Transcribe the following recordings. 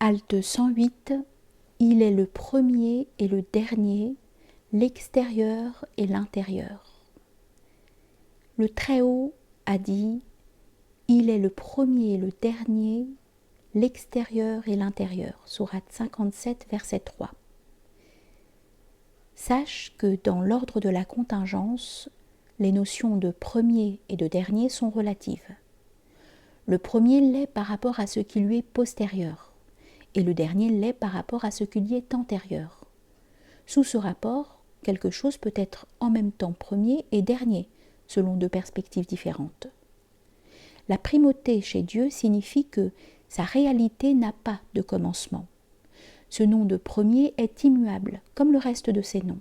Halte 108, il est le premier et le dernier, l'extérieur et l'intérieur. Le Très-Haut a dit, il est le premier et le dernier, l'extérieur et l'intérieur. Sourate 57, verset 3. Sache que dans l'ordre de la contingence, les notions de premier et de dernier sont relatives. Le premier l'est par rapport à ce qui lui est postérieur, et le dernier l'est par rapport à ce qui lui est antérieur. Sous ce rapport, quelque chose peut être en même temps premier et dernier, selon deux perspectives différentes. La primauté chez Dieu signifie que sa réalité n'a pas de commencement. Ce nom de premier est immuable, comme le reste de ses noms.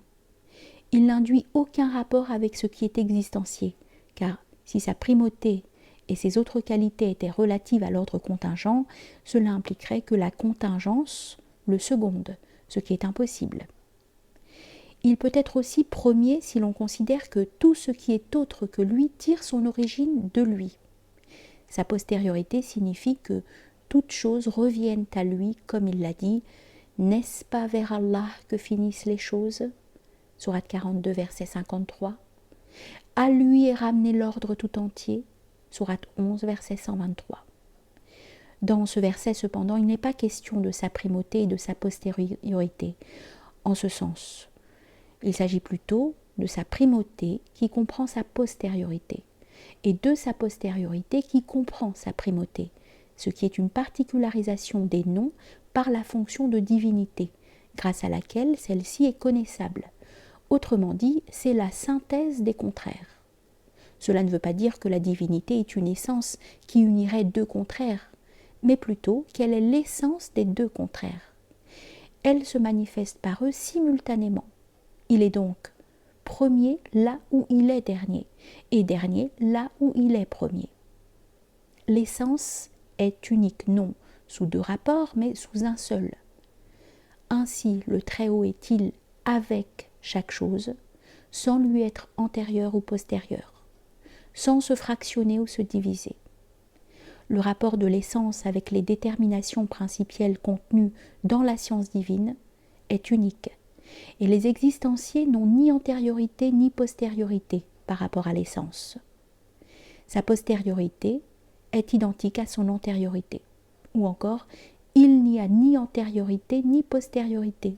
Il n'induit aucun rapport avec ce qui est existentiel, car si sa primauté et ses autres qualités étaient relatives à l'ordre contingent, cela impliquerait que la contingence le seconde, ce qui est impossible. Il peut être aussi premier si l'on considère que tout ce qui est autre que lui tire son origine de lui. Sa postériorité signifie que toutes choses reviennent à lui, comme il l'a dit, « N'est-ce pas vers Allah que finissent les choses ?» Sourate 42, verset 53. « À lui est ramené l'ordre tout entier » Sourate 11, verset 123. Dans ce verset, cependant, il n'est pas question de sa primauté et de sa postériorité, en ce sens. Il s'agit plutôt de sa primauté qui comprend sa postériorité, et de sa postériorité qui comprend sa primauté, ce qui est une particularisation des noms par la fonction de divinité, grâce à laquelle celle-ci est connaissable. Autrement dit, c'est la synthèse des contraires. Cela ne veut pas dire que la divinité est une essence qui unirait deux contraires, mais plutôt qu'elle est l'essence des deux contraires. Elle se manifeste par eux simultanément. Il est donc premier là où il est dernier, et dernier là où il est premier. L'essence est unique, non sous deux rapports, mais sous un seul. Ainsi, le Très-Haut est-il avec chaque chose, sans lui être antérieur ou postérieur, sans se fractionner ou se diviser. Le rapport de l'essence avec les déterminations principielles contenues dans la science divine est unique, et les existentiers n'ont ni antériorité ni postériorité par rapport à l'essence. Sa postériorité est identique à son antériorité, ou encore, il n'y a ni antériorité ni postériorité.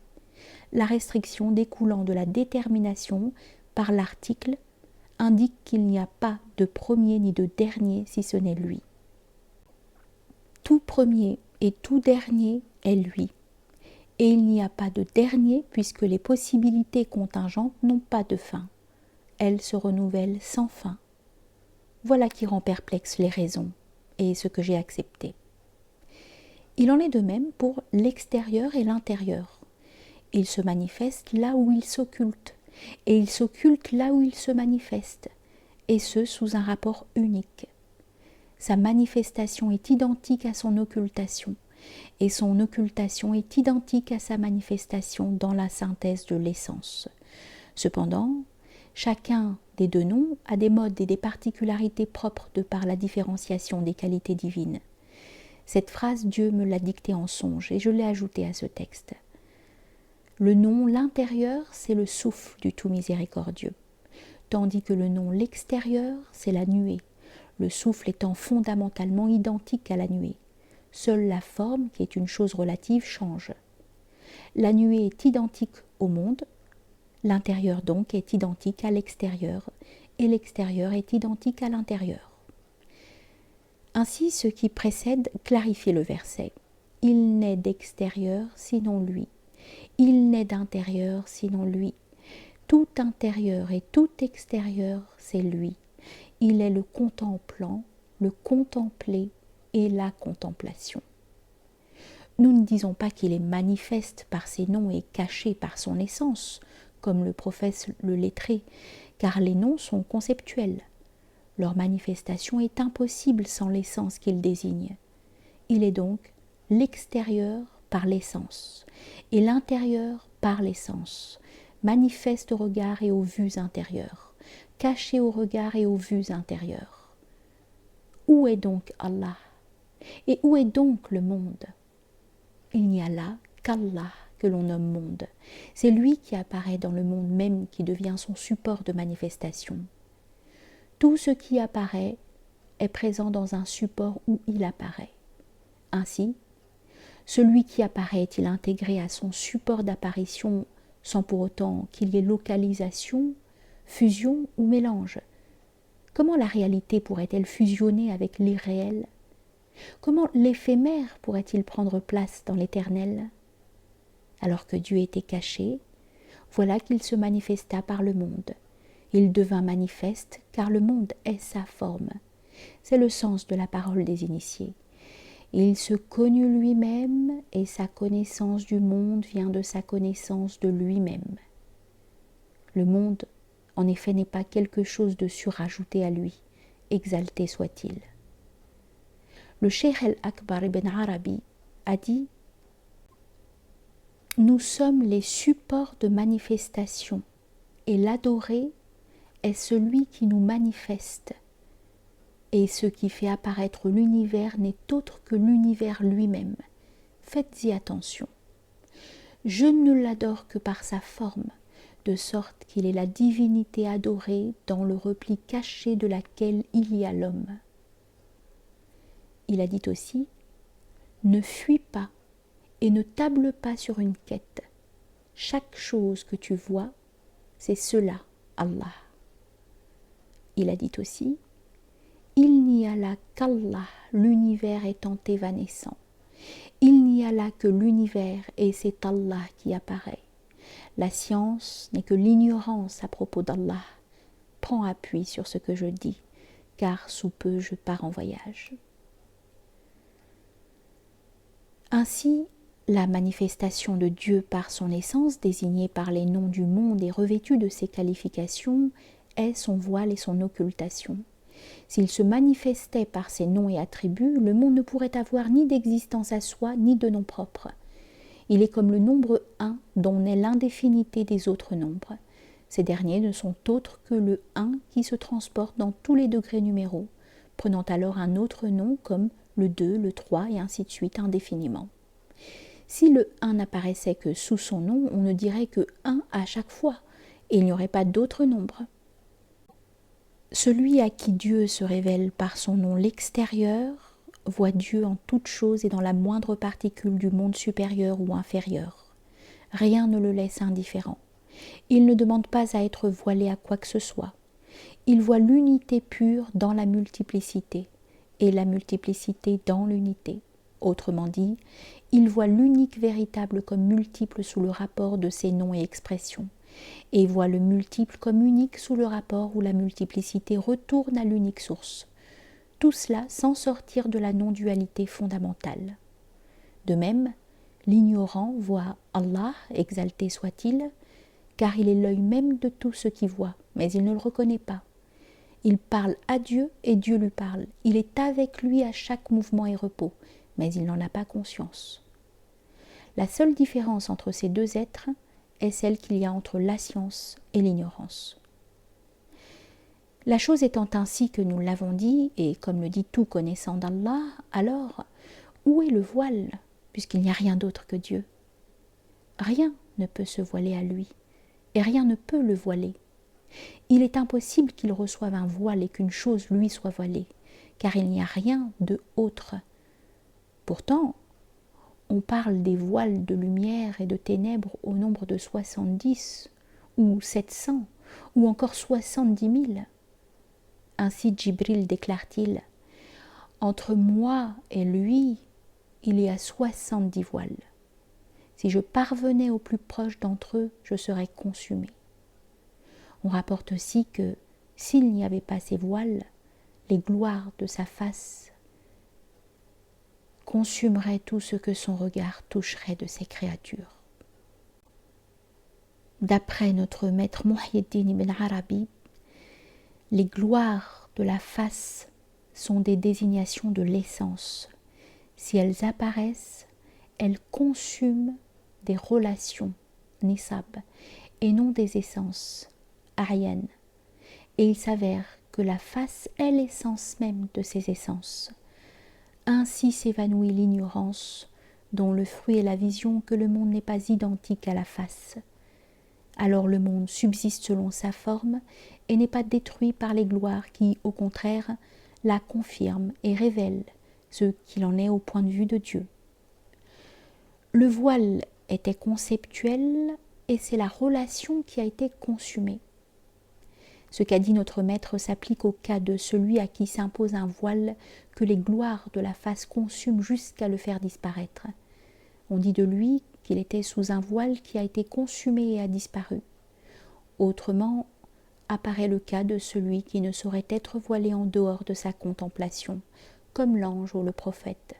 La restriction découlant de la détermination par l'article indique qu'il n'y a pas de premier ni de dernier si ce n'est lui. Tout premier et tout dernier est lui, et il n'y a pas de dernier puisque les possibilités contingentes n'ont pas de fin. Elles se renouvellent sans fin. Voilà qui rend perplexe les raisons et ce que j'ai accepté. Il en est de même pour l'extérieur et l'intérieur. Il se manifeste là où il s'occulte, et il s'occulte là où il se manifeste, et ce sous un rapport unique. Sa manifestation est identique à son occultation, et son occultation est identique à sa manifestation dans la synthèse de l'essence. Cependant, chacun des deux noms a des modes et des particularités propres de par la différenciation des qualités divines. Cette phrase, Dieu me l'a dictée en songe et je l'ai ajoutée à ce texte. Le nom l'intérieur, c'est le souffle du tout miséricordieux, tandis que le nom l'extérieur, c'est la nuée, le souffle étant fondamentalement identique à la nuée. Seule la forme, qui est une chose relative, change. La nuée est identique au monde, l'intérieur donc est identique à l'extérieur, et l'extérieur est identique à l'intérieur. Ainsi, ce qui précède clarifie le verset. Il n'est d'extérieur sinon lui. Il n'est d'intérieur sinon lui. Tout intérieur et tout extérieur, c'est lui. Il est le contemplant, le contemplé et la contemplation. Nous ne disons pas qu'il est manifeste par ses noms et caché par son essence, comme le professe le lettré, car les noms sont conceptuels. Leur manifestation est impossible sans l'essence qu'il désigne. Il est donc l'extérieur par l'essence et l'intérieur par l'essence, manifeste au regard et aux vues intérieures, caché au regard et aux vues intérieures. Où est donc Allah? Et où est donc le monde? il n'y a là qu'Allah que l'on nomme monde. C'est lui qui apparaît dans le monde même qui devient son support de manifestation. Tout ce qui apparaît est présent dans un support où il apparaît. Ainsi, celui qui apparaît est-il intégré à son support d'apparition sans pour autant qu'il y ait localisation, fusion ou mélange? Comment la réalité pourrait-elle fusionner avec l'irréel? Comment l'éphémère pourrait-il prendre place dans l'éternel? Alors que Dieu était caché, voilà qu'il se manifesta par le monde. Il devint manifeste car le monde est sa forme. C'est le sens de la parole des initiés. Il se connut lui-même et sa connaissance du monde vient de sa connaissance de lui-même. Le monde, en effet, n'est pas quelque chose de surajouté à lui, exalté soit-il. Le Cheikh el-Akbar ibn Arabi a dit « Nous sommes les supports de manifestation et l'adoré est celui qui nous manifeste. Et ce qui fait apparaître l'univers n'est autre que l'univers lui-même. Faites-y attention. Je ne l'adore que par sa forme, de sorte qu'il est la divinité adorée dans le repli caché de laquelle il y a l'homme. » Il a dit aussi « Ne fuis pas et ne table pas sur une quête. Chaque chose que tu vois, c'est cela, Allah. » Il a dit aussi il n'y a là qu'Allah, l'univers étant évanescent. Il n'y a là que l'univers et c'est Allah qui apparaît. La science n'est que l'ignorance à propos d'Allah. Prends appui sur ce que je dis, car sous peu je pars en voyage. Ainsi, la manifestation de Dieu par son essence, désignée par les noms du monde et revêtue de ses qualifications, est son voile et son occultation. S'il se manifestait par ses noms et attributs, le monde ne pourrait avoir ni d'existence à soi, ni de nom propre. Il est comme le nombre 1 dont naît l'indéfinité des autres nombres. Ces derniers ne sont autres que le 1 qui se transporte dans tous les degrés numéraux, prenant alors un autre nom comme le 2, le 3 et ainsi de suite indéfiniment. Si le 1 n'apparaissait que sous son nom, on ne dirait que 1 à chaque fois, et il n'y aurait pas d'autres nombres. Celui à qui Dieu se révèle par son nom l'extérieur voit Dieu en toute chose et dans la moindre particule du monde supérieur ou inférieur. Rien ne le laisse indifférent. Il ne demande pas à être voilé à quoi que ce soit. Il voit l'unité pure dans la multiplicité et la multiplicité dans l'unité. Autrement dit, il voit l'unique véritable comme multiple sous le rapport de ses noms et expressions, et voit le multiple comme unique sous le rapport où la multiplicité retourne à l'unique source. Tout cela sans sortir de la non-dualité fondamentale. De même, l'ignorant voit Allah, exalté soit-il, car il est l'œil même de tout ce qui voit, mais il ne le reconnaît pas. Il parle à Dieu et Dieu lui parle. Il est avec lui à chaque mouvement et repos, mais il n'en a pas conscience. La seule différence entre ces deux êtres est celle qu'il y a entre la science et l'ignorance. La chose étant ainsi que nous l'avons dit, et comme le dit tout connaissant d'Allah, alors où est le voile, puisqu'il n'y a rien d'autre que Dieu? Rien ne peut se voiler à lui, et rien ne peut le voiler. Il est impossible qu'il reçoive un voile et qu'une chose lui soit voilée, car il n'y a rien de autre. Pourtant, on parle des voiles de lumière et de ténèbres au nombre de 70, ou 700, ou encore 70 000. Ainsi Djibril déclare-t-il, « Entre moi et lui, il y a 70 voiles. Si je parvenais au plus proche d'entre eux, je serais consumé. » On rapporte aussi que, s'il n'y avait pas ces voiles, les gloires de sa face consumeraient tout ce que son regard toucherait de ses créatures. D'après notre maître Muhyiddin ibn Arabi, les gloires de la face sont des désignations de l'essence. Si elles apparaissent, elles consument des relations, nisab, et non des essences, aryan. Et il s'avère que la face est l'essence même de ces essences. Ainsi s'évanouit l'ignorance dont le fruit est la vision que le monde n'est pas identique à la face. Alors le monde subsiste selon sa forme et n'est pas détruit par les gloires qui, au contraire, la confirment et révèlent ce qu'il en est au point de vue de Dieu. Le voile était conceptuel et c'est la relation qui a été consumée. Ce qu'a dit notre maître s'applique au cas de celui à qui s'impose un voile que les gloires de la face consument jusqu'à le faire disparaître. On dit de lui qu'il était sous un voile qui a été consumé et a disparu. Autrement, apparaît le cas de celui qui ne saurait être voilé en dehors de sa contemplation, comme l'ange ou le prophète.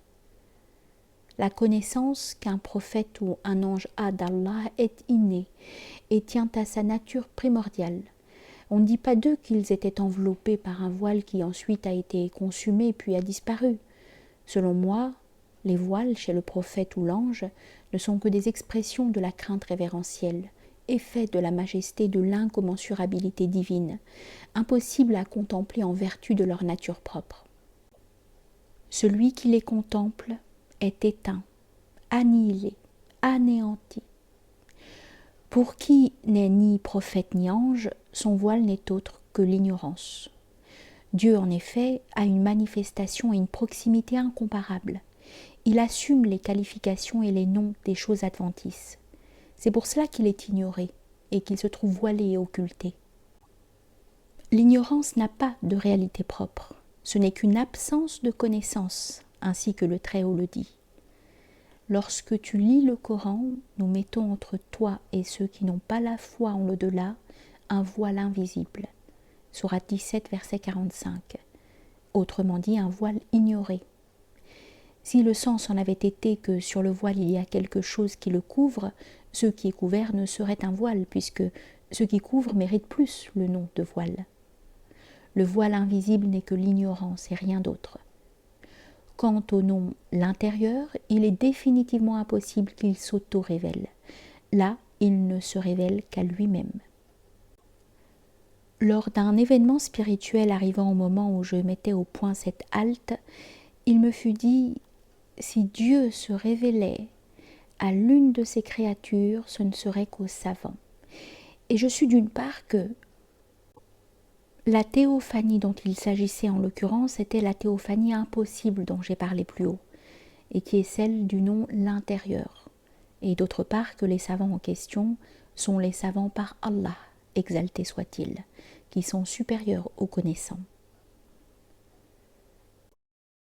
La connaissance qu'un prophète ou un ange a d'Allah est innée et tient à sa nature primordiale. On ne dit pas d'eux qu'ils étaient enveloppés par un voile qui ensuite a été consumé puis a disparu. Selon moi, les voiles chez le prophète ou l'ange ne sont que des expressions de la crainte révérentielle, effet de la majesté de l'incommensurabilité divine, impossible à contempler en vertu de leur nature propre. Celui qui les contemple est éteint, annihilé, anéanti. Pour qui n'est ni prophète ni ange, son voile n'est autre que l'ignorance. Dieu, en effet, a une manifestation et une proximité incomparables. Il assume les qualifications et les noms des choses adventices. C'est pour cela qu'il est ignoré et qu'il se trouve voilé et occulté. L'ignorance n'a pas de réalité propre. Ce n'est qu'une absence de connaissance, ainsi que le Très-Haut le dit. Lorsque tu lis le Coran, nous mettons entre toi et ceux qui n'ont pas la foi en l'au-delà un voile invisible. Sourate 17, verset 45. Autrement dit, un voile ignoré. Si le sens en avait été que sur le voile il y a quelque chose qui le couvre, ce qui est couvert ne serait un voile, puisque ce qui couvre mérite plus le nom de voile. Le voile invisible n'est que l'ignorance et rien d'autre. Quant au nom l'intérieur, il est définitivement impossible qu'il s'auto-révèle. Là, il ne se révèle qu'à lui-même. Lors d'un événement spirituel arrivant au moment où je mettais au point cette halte, il me fut dit « Si Dieu se révélait à l'une de ses créatures, ce ne serait qu'aux savants. » Et je sus d'une part que la théophanie dont il s'agissait en l'occurrence était la théophanie impossible dont j'ai parlé plus haut, et qui est celle du nom l'intérieur, et d'autre part que les savants en question sont les savants par Allah, exalté soit-il, qui sont supérieurs aux connaissants.